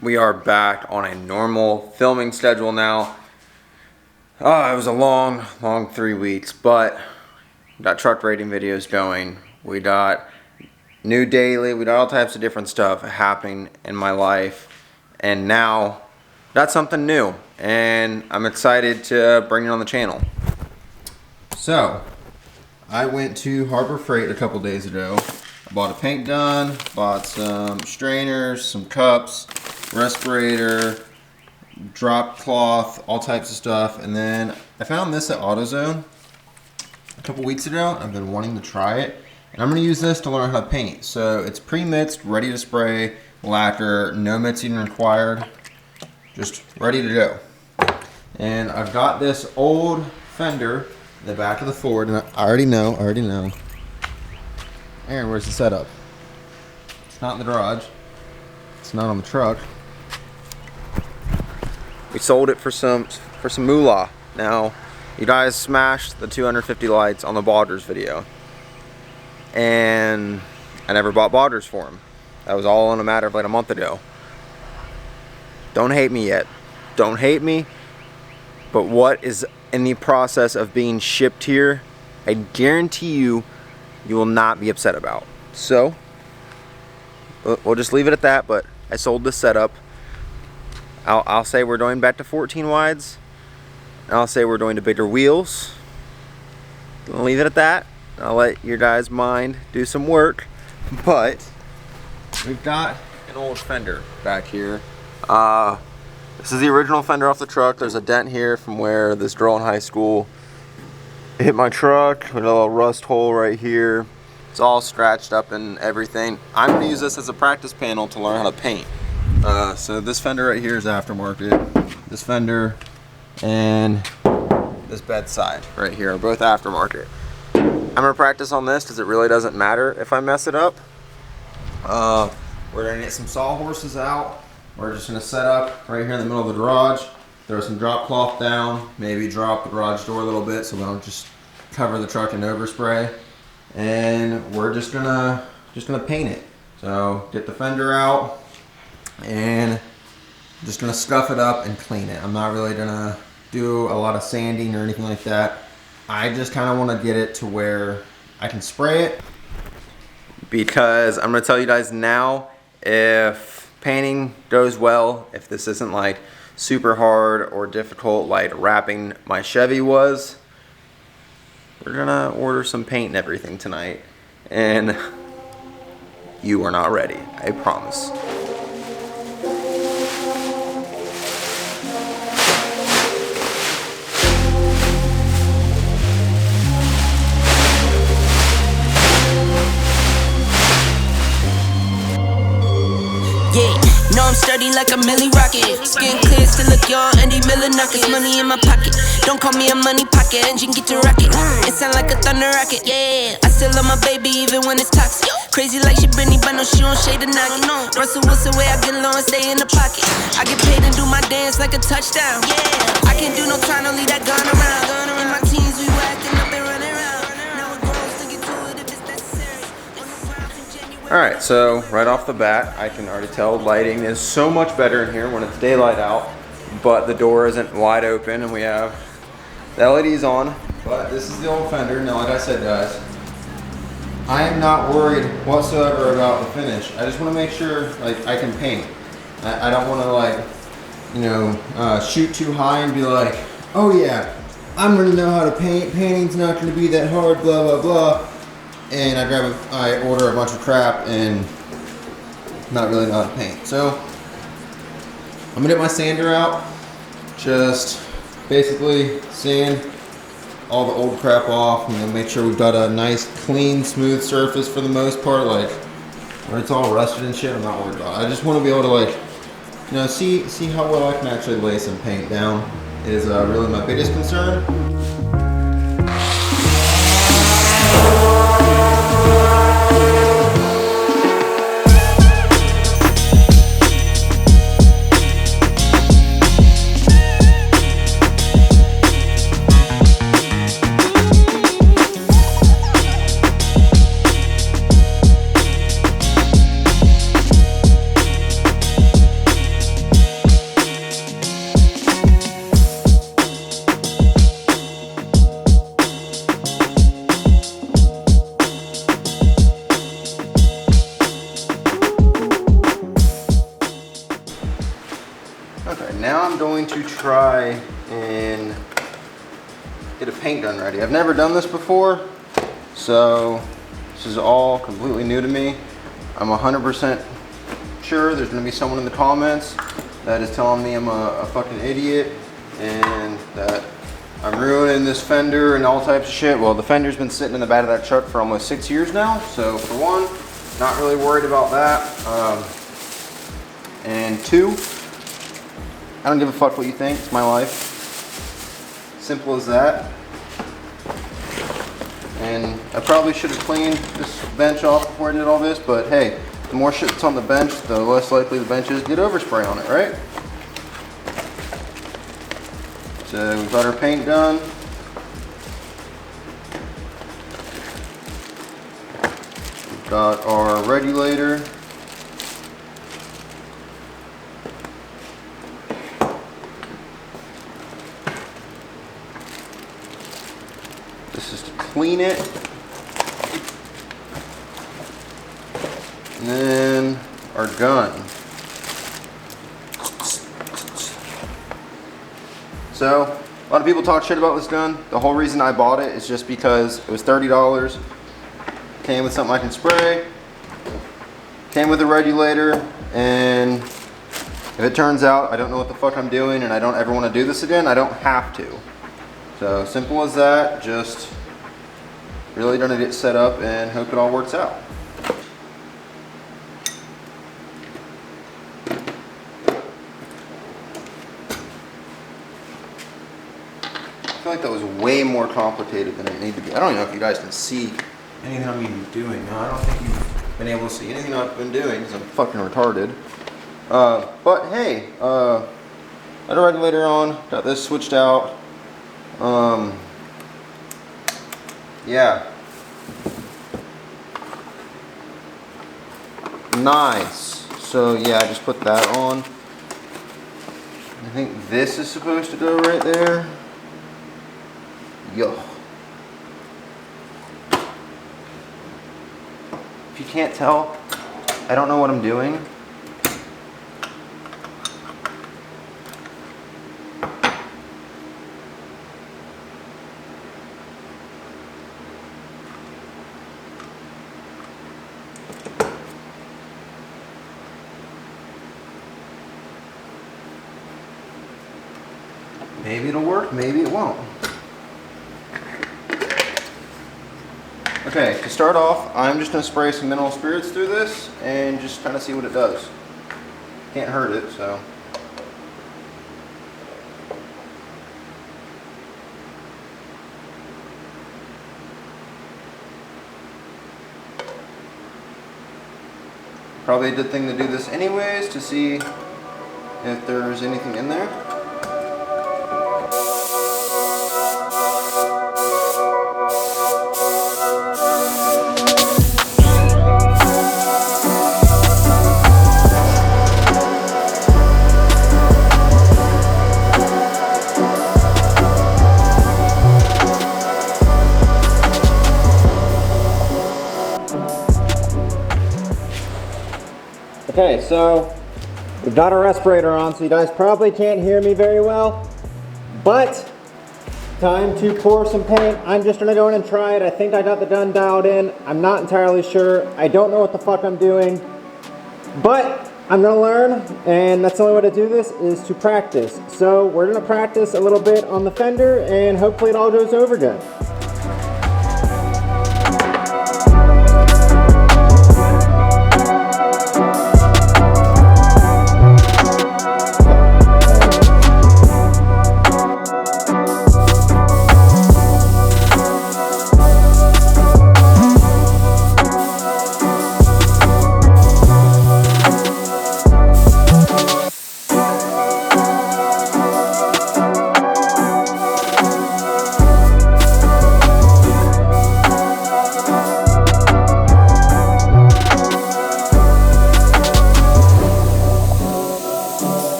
We are back on a normal filming schedule now. It was a long 3 weeks, but we got truck rating videos going. We got new daily, we got all types of different stuff happening in my life. And now, got something new. And I'm excited to bring it on the channel. So, I went to Harbor Freight a couple days ago. I bought a paint gun, bought some strainers, some cups, respirator, drop cloth, all types of stuff. And then I found this at AutoZone a couple weeks ago. I've been wanting to try it. And I'm going to use this to learn how to paint. So it's pre-mixed, ready to spray, lacquer, no mixing required, just ready to go. And I've got this old fender in the back of the Ford, and I already know. Aaron, where's the setup? It's not in the garage. It's not on the truck. We sold it for some moolah. Now, you guys smashed the 250 lights on the boggers video. And I never bought boggers for them. That was all in a matter of like a month ago. Don't hate me yet. Don't hate me. But what is in the process of being shipped here, I guarantee you will not be upset about. So, we'll just leave it at that, but I sold this setup. I'll say we're going back to 14 wides. And I'll say we're going to bigger wheels. I'll leave it at that. I'll let your guys' mind do some work. But we've got an old fender back here. This is the original fender off the truck. There's a dent here from where this girl in high school hit my truck. With a little rust hole right here. It's all scratched up and everything. I'm going to use this as a practice panel to learn how to paint. So this fender right here is aftermarket. This fender and this bedside right here are both aftermarket. I'm going to practice on this because it really doesn't matter if I mess it up. We're going to get some sawhorses out. We're just going to set up right here in the middle of the garage. Throw some drop cloth down. Maybe drop the garage door a little bit so we don't just cover the truck in overspray. And we're just gonna paint it. So get the fender out and just gonna scuff it up and clean it. I'm not really gonna do a lot of sanding or anything like that. I just kind of want to get it to where I can spray it, because I'm gonna tell you guys now, if painting goes well, if this isn't like super hard or difficult like wrapping my Chevy was, we're gonna order some paint and everything tonight, and you are not ready, I promise. I'm sturdy like a milli rocket. Skin clear, still look young, Andy Miller knockers. Money in my pocket, don't call me a money pocket. Engine get to rocket, it sound like a thunder rocket. Yeah, I still love my baby even when it's toxic. Crazy like she Britney, but no, she don't shade the knock. Russell Wilson way I get low and stay in the pocket. I get paid and do my dance like a touchdown. Yeah, I can't do no time, don't leave that gun around. In my teens we were acting up and running around. Now it grows to get to it if it's necessary. Alright, so right off the bat, I can already tell lighting is so much better in here when it's daylight out, but the door isn't wide open and we have the LEDs on. But this is the old fender. Now, like I said, guys, I am not worried whatsoever about the finish. I just want to make sure like I can paint. I don't want to like, you know, shoot too high and be like, oh yeah, I'm going to know how to paint. Painting's not going to be that hard, blah, blah, blah. And I order a bunch of crap and not really know how to paint. So I'm gonna get my sander out, just basically sand all the old crap off, and then make sure we've got a nice, clean, smooth surface for the most part. Like when it's all rusted and shit, I'm not worried about it. I just want to be able to, like, you know, see how well I can actually lay some paint down is really my biggest concern. now I'm going to try and get a paint gun ready. I've never done this before, so this is all completely new to me. I'm 100% sure there's gonna be someone in the comments that is telling me I'm a fucking idiot and that I'm ruining this fender and all types of shit. Well, the fender's been sitting in the back of that truck for almost 6 years now, so for one, not really worried about that. And two, I don't give a fuck what you think, it's my life. Simple as that. And I probably should have cleaned this bench off before I did all this, but hey, the more shit that's on the bench, the less likely the bench is to get overspray on it, right? So we've got our paint gun. We've got our regulator. This is to clean it. And then our gun. So, a lot of people talk shit about this gun. The whole reason I bought it is just because it was $30. Came with something I can spray. Came with a regulator. And if it turns out I don't know what the fuck I'm doing and I don't ever want to do this again, I don't have to. So, simple as that. Just really gonna get set up and hope it all works out. I feel like that was way more complicated than it needed to be. I don't even know if you guys can see anything I'm even doing. No, I don't think you've been able to see anything I've been doing because I'm fucking retarded. But hey, got a regulator on, got this switched out. Yeah. Nice. So yeah, I just put that on. I think this is supposed to go right there. Yo. If you can't tell, I don't know what I'm doing. Maybe it'll work, maybe it won't. Okay, to start off, I'm just going to spray some mineral spirits through this and just kind of see what it does. Can't hurt it, so. Probably a good thing to do this anyways to see if there's anything in there. Okay, so we've got our respirator on, so you guys probably can't hear me very well, but time to pour some paint. I'm just gonna go in and try it. I think I got the gun dialed in. I'm not entirely sure. I don't know what the fuck I'm doing, but I'm gonna learn, and that's the only way to do this is to practice. So we're gonna practice a little bit on the fender, and hopefully it all goes over good.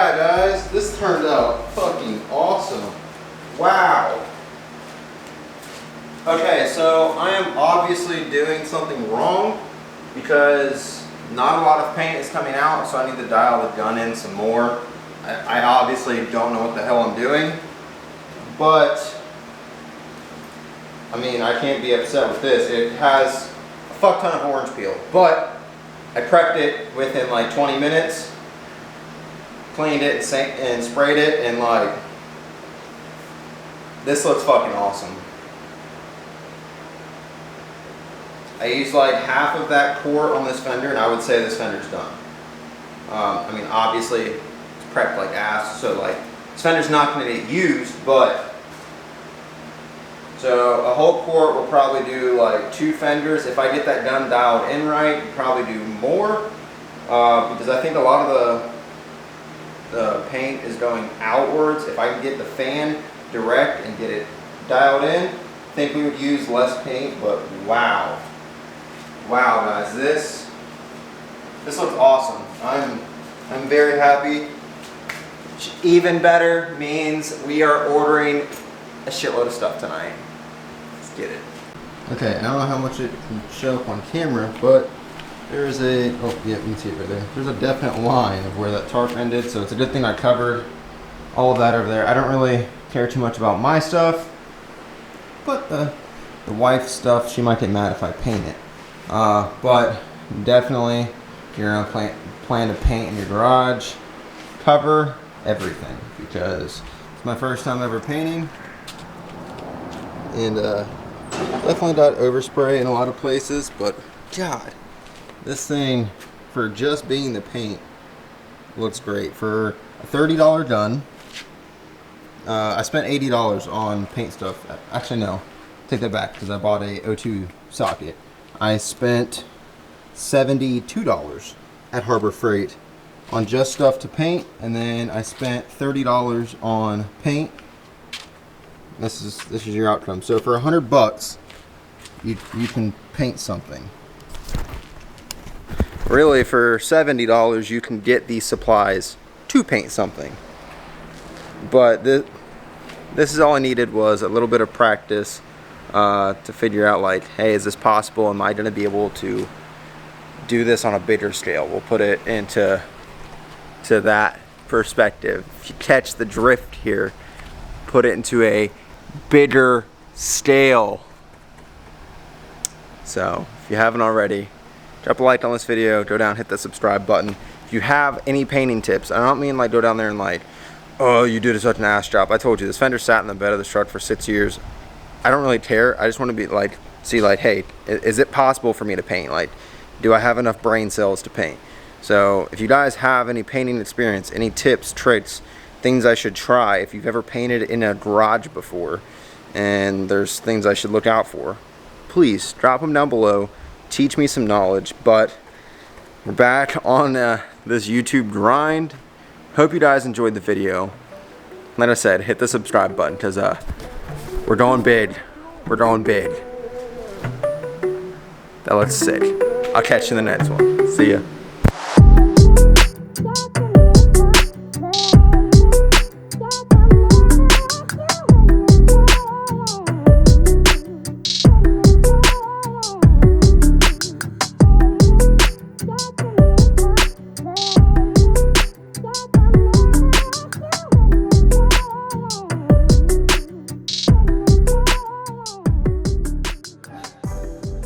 yeah, guys, this turned out fucking awesome. Wow. Okay, so I am obviously doing something wrong because not a lot of paint is coming out, so I need to dial the gun in some more. I obviously don't know what the hell I'm doing, but I mean, I can't be upset with this. It has a fuck ton of orange peel, but I prepped it within like 20 minutes, cleaned it and sprayed it, and like, this looks fucking awesome. I used like half of that quart on this fender, and I would say this fender's done. I mean, obviously it's prepped like ass, so like this fender's not going to get used, but so a whole quart will probably do like 2 fenders. If I get that gun dialed in right, probably do more, because I think a lot of the paint is going outwards. If I can get the fan direct and get it dialed in, I think we would use less paint. But wow. Wow, guys, this looks awesome. I'm very happy. Even better means we are ordering a shitload of stuff tonight. Let's get it. Okay, I don't know how much it can show up on camera, but there's a, oh yeah, you can see it right there. There's a definite line of where that tarp ended, so it's a good thing I covered all of that over there. I don't really care too much about my stuff, but the wife's stuff, she might get mad if I paint it. But definitely, if you're gonna plan to paint in your garage, cover everything, because it's my first time ever painting, and definitely got overspray in a lot of places. But God, this thing, for just being the paint, looks great. For a $30 gun, I spent $80 on paint stuff. Actually, no, take that back, because I bought a O2 socket. I spent $72 at Harbor Freight on just stuff to paint, and then I spent $30 on paint. This is your outcome. So for $100, you can paint something. Really, for $70, you can get these supplies to paint something. But this is all I needed, was a little bit of practice to figure out, like, hey, is this possible? Am I going to be able to do this on a bigger scale? We'll put it into that perspective. If you catch the drift here, put it into a bigger scale. So if you haven't already, drop a like on this video, go down, hit the subscribe button. If you have any painting tips, I don't mean like go down there and like, oh, you did such an ass job. I told you, this fender sat in the bed of this truck for 6 years. I don't really care. I just want to be like, see like, hey, is it possible for me to paint? Like, do I have enough brain cells to paint? So if you guys have any painting experience, any tips, tricks, things I should try, if you've ever painted in a garage before and there's things I should look out for, please drop them down below. Teach me some knowledge. But we're back on this YouTube grind. Hope you guys enjoyed the video. Like I said, hit the subscribe button, because we're going big. We're going big. That looks sick. I'll catch you in the next one. See ya.